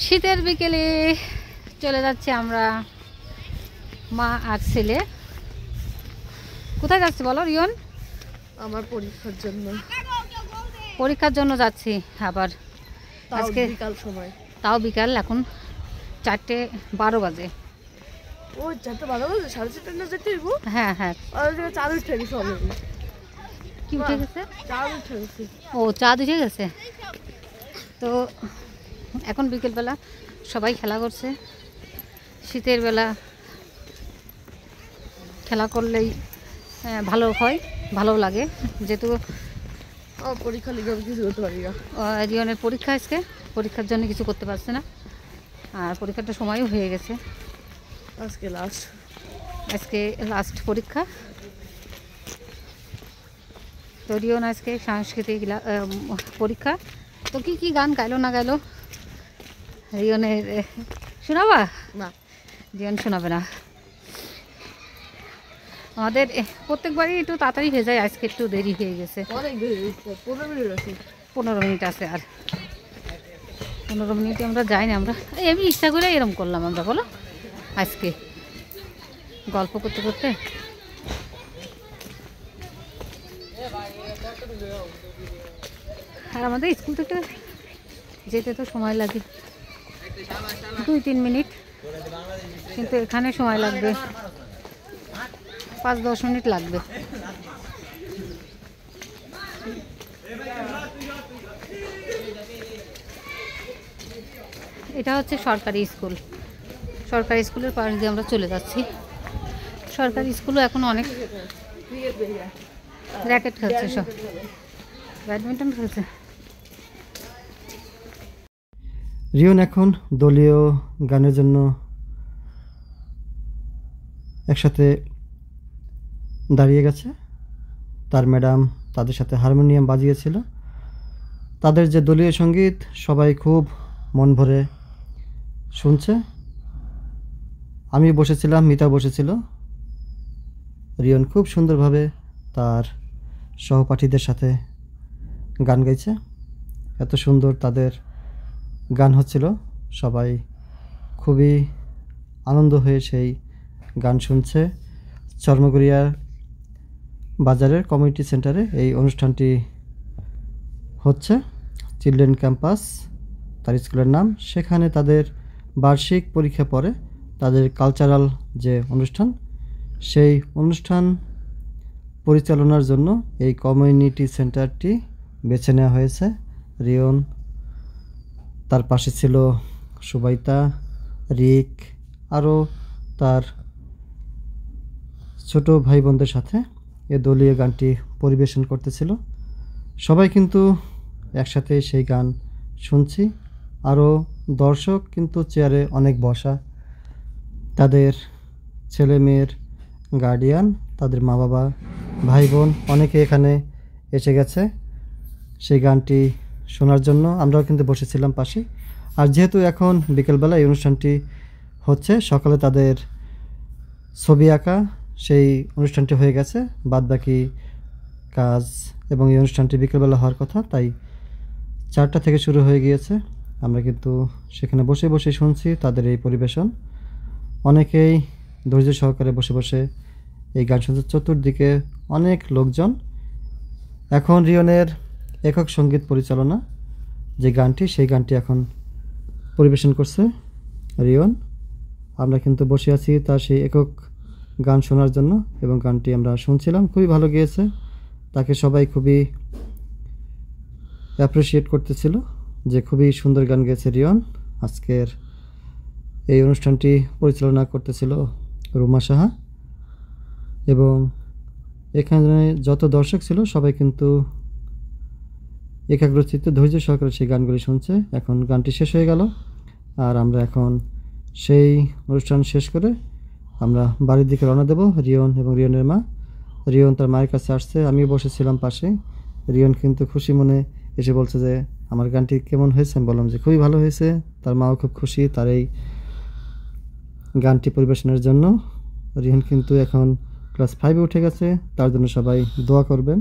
শীতের বিকেলে চলে যাচ্ছে আমরা মা আর ছেলে। কোথায় যাচ্ছি বলো রিয়ন? আমার পরীক্ষার জন্য যাচ্ছি। আবার আজকে বিকাল সময়, তাও বিকাল, এখন 4:12 বাজে। ও 4:12 বাজে, 4:30 না যেতে হইব। হ্যাঁ হ্যাঁ, চাঁদ উঠে গেছে অলরেডি। কি উঠে গেছে? চাঁদ উঠে গেছে। ও, চাঁদ উঠে গেছে। তো এখন বিকেলবেলা সবাই খেলা করছে। শীতের বেলা খেলা করলেই ভালো হয়, ভালো লাগে। যেহেতু পরীক্ষা লিখে কিছু করতে পারি না। রিয়নের পরীক্ষা, আজকে পরীক্ষার জন্য কিছু করতে পারছে না। আর পরীক্ষাটা সময়ও হয়ে গেছে। আজকে লাস্ট পরীক্ষা। তো রিয়ন আজকে সাংস্কৃতিক পরীক্ষা। তো কি গান গাইলো না গাইলো রিয়নের শোনাবা? না, রিয়ন শোনাবে না। আমাদের প্রত্যেকবারই একটু তাড়াতাড়ি হয়ে যায়, আজকে একটু দেরি হয়ে গেছে। 15 মিনিট আছে, আর 15 মিনিটে আমরা যাই না। আমরা এমনি ইচ্ছা করে এরকম করলাম আমরা, বলো, আজকে গল্প করতে করতে। আর আমাদের স্কুল থেকে যেতে তো সময় লাগে 2-3 মিনিট, কিন্তু এখানে সময় লাগবে 5-10 মিনিট লাগবে। এটা হচ্ছে সরকারি স্কুল। সরকারি স্কুলের পাশ দিয়ে আমরা চলে যাচ্ছি। সরকারি স্কুলও এখন অনেক র্যাকেট খেলছে, সব ব্যাডমিন্টন খেলছে। রিয়ন এখন দলীয় গানের জন্য একসাথে দাঁড়িয়ে গেছে। তার ম্যাডাম তাদের সাথে হারমোনিয়াম বাজিয়েছিল। তাদের যে দলীয় সঙ্গীত সবাই খুব মন ভরে শুনছে। আমি বসেছিলাম, মিতা বসেছিল। রিয়ন খুব সুন্দরভাবে তার সহপাঠীদের সাথে গান গাইছে। এত সুন্দর তাদের গান হচ্ছিল, সবাই খুবই আনন্দ হয়ে সেই গান শুনছে। চর্মগুড়িয়ার বাজারের কমিউনিটি সেন্টারে এই অনুষ্ঠানটি হচ্ছে। চিলড্রেন ক্যাম্পাস তার স্কুলের নাম। সেখানে তাদের বার্ষিক পরীক্ষা পরে তাদের কালচারাল যে অনুষ্ঠান, সেই অনুষ্ঠান পরিচালনার জন্য এই কমিউনিটি সেন্টারটি বেছে নেওয়া হয়েছে। রিয়ন, তার পাশে ছিল সুবাইতা, রিক, আরও তার ছোট ভাই বোনদের সাথে এ দলীয় গানটি পরিবেশন করতেছিল। সবাই কিন্তু একসাথে সেই গান শুনছি। আরও দর্শক কিন্তু চেয়ারে অনেক বসা, তাদের ছেলে মেয়ের গার্ডিয়ান, তাদের মা বাবা, ভাই বোন অনেকে এখানে এসে গেছে সেই গানটি শোনার জন্য। আমরাও কিন্তু বসেছিলাম পাশে। আর যেহেতু এখন বিকেলবেলা এই অনুষ্ঠানটি হচ্ছে, সকালে তাদের ছবি আঁকা সেই অনুষ্ঠানটি হয়ে গেছে, বাদবাকি কাজ এবং এই অনুষ্ঠানটি বিকেলবেলা হওয়ার কথা, তাই 4টা থেকে শুরু হয়ে গিয়েছে। আমরা কিন্তু সেখানে বসে বসে শুনছি তাদের এই পরিবেশন। অনেকেই ধৈর্য সহকারে বসে বসে এই গান শুনছে। চতুর্দিকে অনেক লোকজন। এখন রিয়নের একক সঙ্গীত পরিচালনা যে গানটি, সেই গানটি এখন পরিবেশন করছে রিয়ন। আমরা কিন্তু বসে আছি তার সেই একক গান শোনার জন্য, এবং গানটি আমরা শুনছিলাম। খুবই ভালো গিয়েছে, তাকে সবাই খুবই অ্যাপ্রিসিয়েট করতেছিল যে খুবই সুন্দর গান গেয়েছে রিয়ন। আজকের এই অনুষ্ঠানটি পরিচালনা করতেছিল রুমা সাহা, এবং এখানে যত দর্শক ছিল সবাই কিন্তু একাগ্রচিত্তে ধৈর্য সহকারে সেই গানগুলি শুনছে। এখন গানটি শেষ হয়ে গেল, আর আমরা এখন সেই অনুষ্ঠান শেষ করে আমরা বাড়ির দিকে রওনা দেব। রিয়ন এবং রিয়নের মা। রিয়ন তার মায়ের কাছে আসছে, আমিও বসেছিলাম পাশে। রিয়ন কিন্তু খুশি মনে এসে বলছে যে আমার গানটি কেমন হয়েছে। আমি বললাম যে খুবই ভালো হয়েছে। তার মাও খুব খুশি তার এই গানটি পরিবেশনের জন্য। রিয়ন কিন্তু এখন ক্লাস 5-এ উঠে গেছে, তার জন্য সবাই দোয়া করবেন।